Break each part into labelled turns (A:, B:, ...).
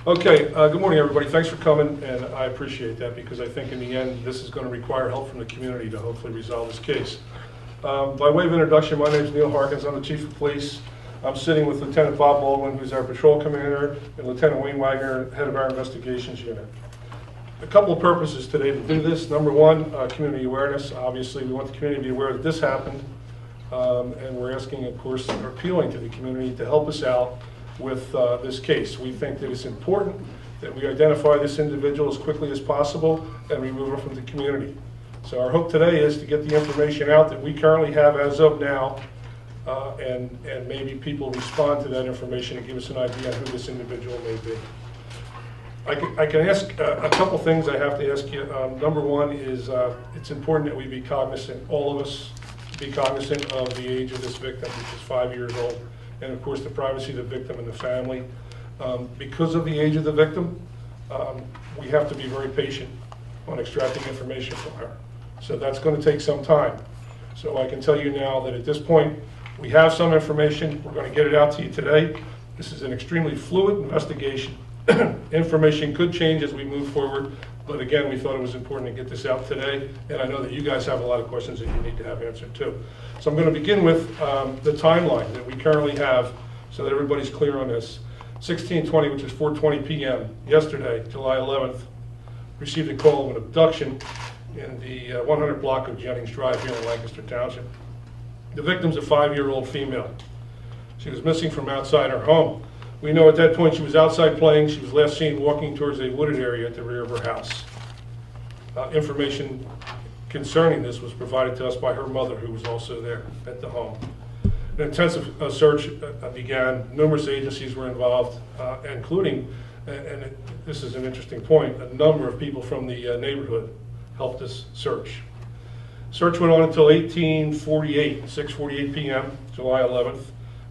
A: Okay, good morning, everybody. Thanks for coming, and I appreciate that because I think in the end, this is going to require help from the community to hopefully resolve this case. By way of introduction, my name is Neil Harkins. I'm the Chief of Police. I'm sitting with Lieutenant Bob Baldwin, who's our patrol commander, and Lieutenant Wayne Wagner, head of our investigations unit. A couple of purposes today to do this. Number one, community awareness. Obviously, we want the community to be aware that this happened, and we're asking, of course, or appealing to the community to help us out with this case. We think that it's important that we identify this individual as quickly as possible and remove her from the community. So our hope today is to get the information out that we currently have as of now, and maybe people respond to that information and give us an idea on who this individual may be. I can ask a couple things I have to ask you. Number one is it's important that we be cognizant, all of us be cognizant of the age of this victim, which is 5 years old, and of course the privacy of the victim and the family. Because of the age of the victim, we have to be very patient on extracting information from her. So that's going to take some time. So I can tell you now that at this point, we have some information. We're going to get it out to you today. This is an extremely fluid investigation. Information could change as we move forward, but again, we thought it was important to get this out today, and I know that you guys have a lot of questions that you need to have answered too. So I'm going to begin with the timeline that we currently have so that everybody's clear on this. 16:20, which is 4:20 p.m. yesterday, July 11th, received a call of an abduction in the 100 block of Jennings Drive here in Lancaster Township. The victim's a 5-year-old female. She was missing from outside her home. We know at that point she was outside playing. She was last seen walking towards a wooded area at the rear of her house. Information concerning this was provided to us by her mother, who was also there at the home. An intensive search began. Numerous agencies were involved, including, and this is an interesting point, a number of people from the neighborhood helped us search. Search went on until 1848, 6:48 p.m., July 11th.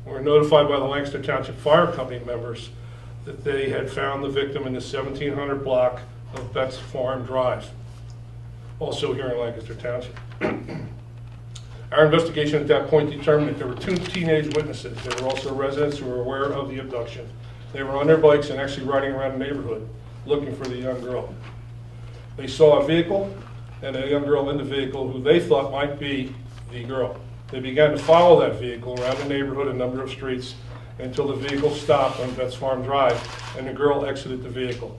A: We were notified by the Lancaster Township Fire Company members that they had found the victim in the 1700 block of Betts Farm Drive, also here in Lancaster Township. Our investigation at that point determined that there were 2 teenage witnesses. They were also residents who were aware of the abduction. They were on their bikes and actually riding around the neighborhood looking for the young girl. They saw a vehicle and a young girl in the vehicle who they thought might be the girl. They began to follow that vehicle around the neighborhood, a number of streets, until the vehicle stopped on Betts Farm Drive and the girl exited the vehicle.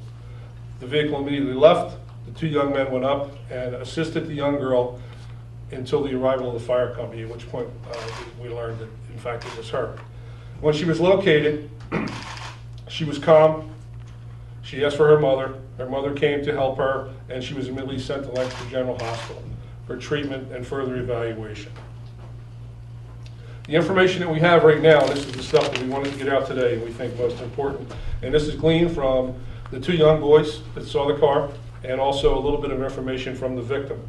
A: The vehicle immediately left. The 2 young men went up and assisted the young girl until the arrival of the fire company, at which point we learned that, in fact, it was her. When she was located, she was calm. She asked for her mother. Her mother came to help her, and she was immediately sent to Lancaster General Hospital for treatment and further evaluation. The information that we have right now, this is the stuff that we wanted to get out today and we think most important, and this is gleaned from the 2 young boys that saw the car and also a little bit of information from the victim.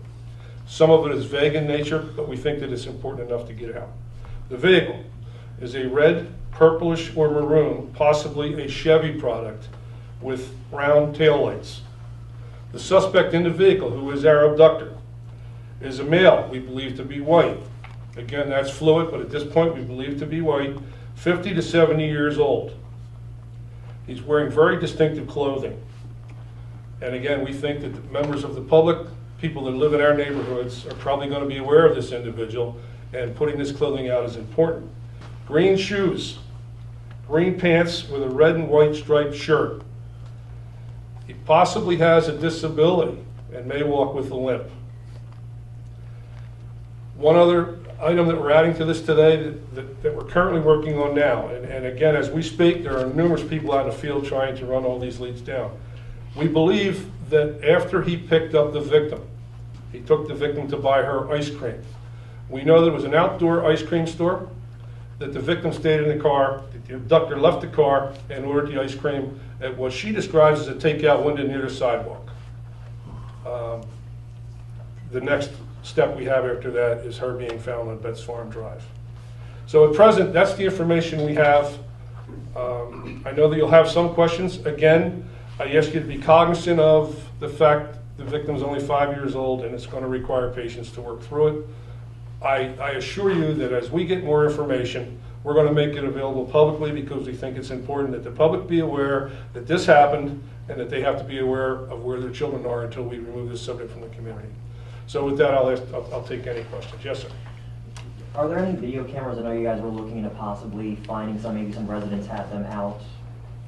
A: Some of it is vague in nature, but we think that it's important enough to get out. The vehicle is a red, purplish, or maroon, possibly a Chevy product with round taillights. The suspect in the vehicle, who is our abductor, is a male we believe to be white. Again, that's fluid, but at this point we believe to be white, 50 to 70 years old. He's wearing very distinctive clothing. And again, we think that the members of the public, people that live in our neighborhoods, are probably going to be aware of this individual, and putting this clothing out is important. Green shoes, green pants with a red and white striped shirt. He possibly has a disability and may walk with a limp. One other item that we're adding to this today that we're currently working on now, and again, as we speak, there are numerous people out in the field trying to run all these leads down. We believe that after he picked up the victim, he took the victim to buy her ice cream. We know that it was an outdoor ice cream store, that the victim stayed in the car, that the abductor left the car and ordered the ice cream at what she describes as a takeout window near the sidewalk. The next step we have after that is her being found on Betts Farm Drive. So at present, that's the information we have. I know that you'll have some questions. Again, I ask you to be cognizant of the fact the victim is only 5 years old and it's going to require patience to work through it. I assure you that as we get more information, We're going to make it available publicly because we think it's important that the public be aware that this happened and that they have to be aware of where their children are until we remove this subject from the community. So with that, I'll take any questions. Yes, sir.
B: Are there any video cameras? I know you guys were looking into possibly finding some, maybe some residents had them out.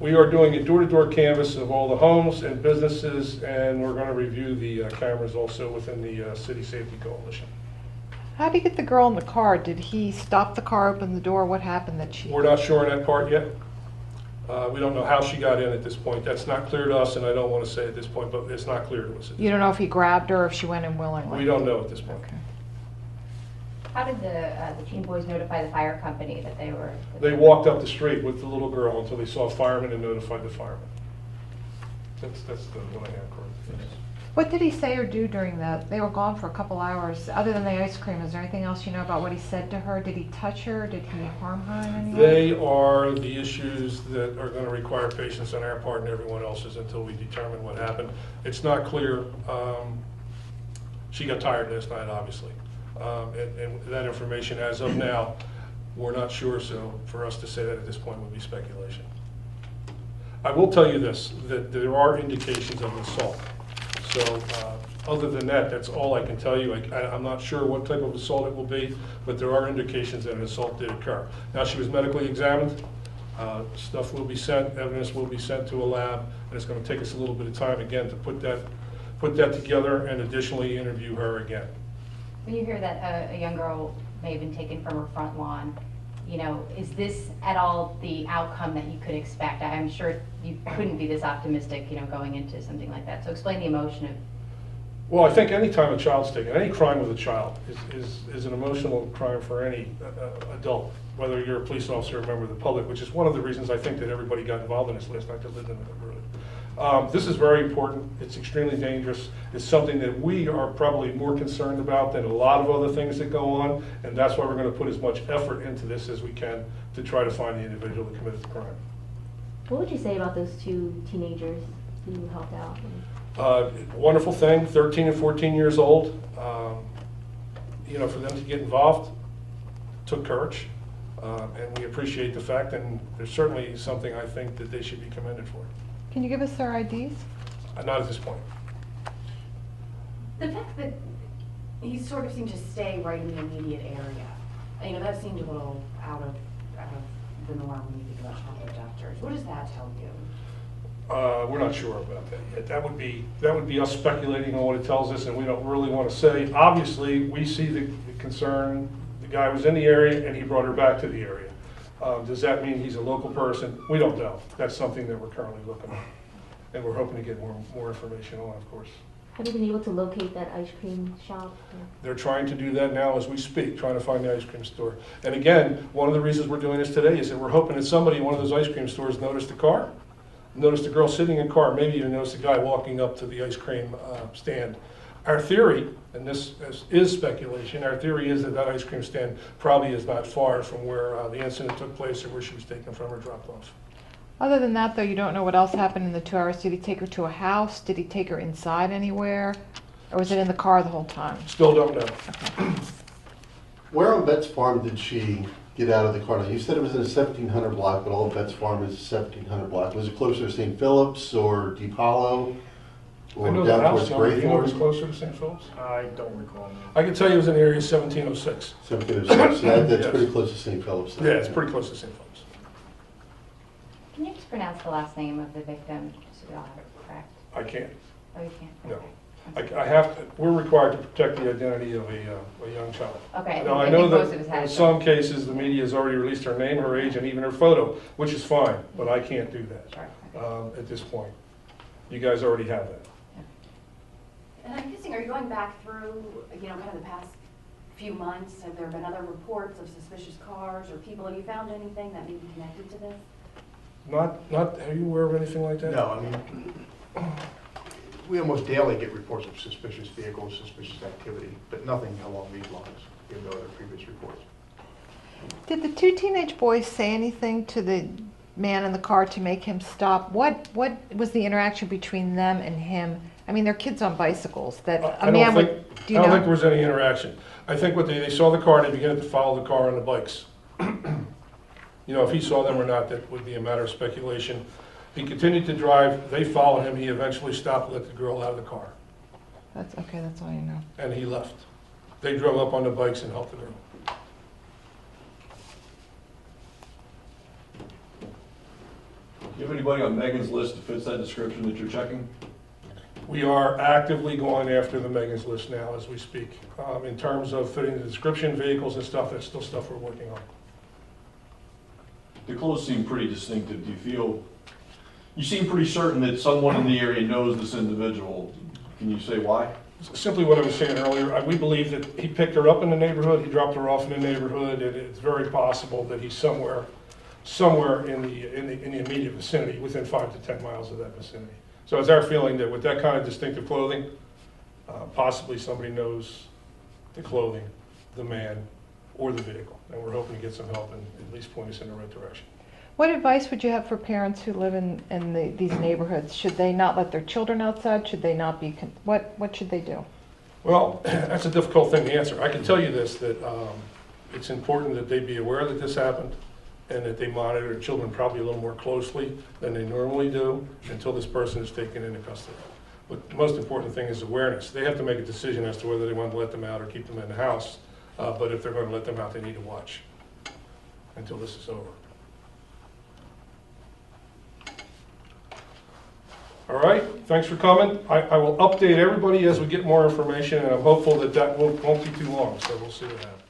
A: We are doing a door-to-door canvass of all the homes and businesses, and we're going to review the cameras also within the City Safety Coalition.
C: How did he get the girl in the car? Did he stop the car, open the door? What happened that she...
A: We're not sure on that part yet. We don't know how she got in at this point. That's not clear to us, and I don't want to say at this point, but it's not clear to us.
C: You don't know if he grabbed her or if she went in willingly?
A: We don't know at this point.
C: Okay.
D: How did the teen boys notify the fire company that they were?
A: They walked up the street with the little girl until they saw a fireman and notified the fireman. That's what I have, correct? Yes.
C: What did he say or do during that? They were gone for a couple hours. Other than the ice cream, is there anything else you know about what he said to her? Did he touch her? Did he harm her in any way?
A: They are the issues that are going to require patience on our part and everyone else's until we determine what happened. It's not clear. She got tired last night, obviously. And that information, as of now, we're not sure, so for us to say that at this point would be speculation. I will tell you this, that there are indications of assault. So other than that, that's all I can tell you. I'm not sure what type of assault it will be, but there are indications that an assault did occur. Now, she was medically examined. Stuff will be sent, evidence will be sent to a lab, and it's going to take us a little bit of time, again, to put that together and additionally interview her again.
D: When you hear that a young girl may have been taken from her front lawn, you know, is this at all the outcome that you could expect? I'm sure you couldn't be this optimistic, you know, going into something like that. So explain the emotion of...
A: Well, I think any time a child's taken, any crime with a child is an emotional crime for any adult, whether you're a police officer or a member of the public, which is one of the reasons I think that everybody got involved in this last night that lived in the neighborhood. This is very important. It's extremely dangerous. It's something that we are probably more concerned about than a lot of other things that go on, and that's why we're going to put as much effort into this as we can to try to find the individual that committed the crime.
E: What would you say about those two teenagers who you helped out?
A: Wonderful thing, 13 and 14 years old. You know, for them to get involved took courage, and we appreciate the fact, and there's certainly something I think that they should be commended for.
C: Can you give us their IDs?
A: Not at this point.
F: The fact that he sort of seemed to stay right in the immediate area, you know, that seemed a little out of the norm when you think about child abductors. What does that tell you?
A: We're not sure about that yet. That would be us speculating on what it tells us, and we don't really want to say. Obviously, we see the concern. The guy was in the area, and he brought her back to the area. Does that mean he's a local person? We don't know. That's something that we're currently looking at, and we're hoping to get more information on, of course.
E: Have you been able to locate that ice cream shop?
A: They're trying to do that now as we speak, trying to find the ice cream store. And again, one of the reasons we're doing this today is that we're hoping that somebody in one of those ice cream stores noticed the car, noticed a girl sitting in a car, maybe even noticed a guy walking up to the ice cream stand. Our theory, and this is speculation, our theory is that that ice cream stand probably is not far from where the incident took place or where she was taken from or dropped off.
C: Other than that, though, you don't know what else happened in the 2 hours. Did he take her to a house? Did he take her inside anywhere? Or was it in the car the whole time?
A: Still don't know.
G: Where on Betts Farm did she get out of the car? Now, you said it was in a 1700 block, but all of Betts Farm is a 1700 block. Was it closer to St. Philip's or Deep Hollow? Or
A: I know
G: down
A: the house
G: towards
A: number. Do you know it was
G: Graythorn?
A: closer to St. Philip's?
H: I don't recall.
A: I can tell you it was in the area 1706.
G: 1706. So that's
A: Yes.
G: pretty close to St. Philip's. then.
A: Yeah, it's pretty close to St. Philip's.
D: Can you just pronounce the last name of the victim, so we all have it correct?
A: I can't.
D: Oh, you can't?
A: No.
D: Okay.
A: I have to, we're required to protect the identity of a young child.
D: Okay,
A: Now, I
D: I
A: know
D: think most of us
A: that
D: had
A: in
D: it.
A: some cases, the media has already released her name, her age, and even her photo, which is fine, but I can't do that
D: Sure, okay.
A: at this point. You guys already have that.
F: And I'm guessing, are you going back through, you know, kind of the past few months? Have there been other reports of suspicious cars or people? Have you found anything that may be connected to this?
A: Not, are you aware of anything like that?
H: No, I mean, we almost daily get reports of suspicious vehicles, suspicious activity, but nothing along these lines, even though there are previous reports.
C: Did the 2 teenage boys say anything to the man in the car to make him stop? What was the interaction between them and him? I mean, they're kids on bicycles. That
A: I
C: a man
A: don't
C: would.
A: think,
C: Do you
A: I don't
C: know?
A: think there was any interaction. I think what they saw the car and they began to follow the car on the bikes. You know, if he saw them or not, that would be a matter of speculation. He continued to drive, they followed him, he eventually stopped, let the girl out of the car,
C: That's, okay, that's all you know.
A: and he left. They drove up on the bikes and helped the girl.
I: Do you have anybody on Megan's list that fits that description that you're checking?
A: We are actively going after the Megan's list now as we speak. In terms of fitting the description, vehicles and stuff, that's still stuff we're working on.
I: The clothes seem pretty distinctive. Do you feel, you seem pretty certain that someone in the area knows this individual. Can you say why?
A: Simply what I was saying earlier, we believe that he picked her up in the neighborhood, he dropped her off in the neighborhood, and it's very possible that he's somewhere in the immediate vicinity, within 5 to 10 miles of that vicinity. So it's our feeling that with that kind of distinctive clothing, possibly somebody knows the clothing, the man, or the vehicle. And we're hoping to get some help and at least point us in the right direction.
C: What advice would you have for parents who live in these neighborhoods? Should they not let their children outside? Should they not be, what should they do?
A: Well, that's a difficult thing to answer. I can tell you this, that it's important that they be aware that this happened and that they monitor their children probably a little more closely than they normally do until this person is taken into custody. But the most important thing is awareness. They have to make a decision as to whether they want to let them out or keep them in the house. But if they're going to let them out, they need to watch until this is over. All right, thanks for coming. I will update everybody as we get more information, and I'm hopeful that won't be too long, so we'll see what happens.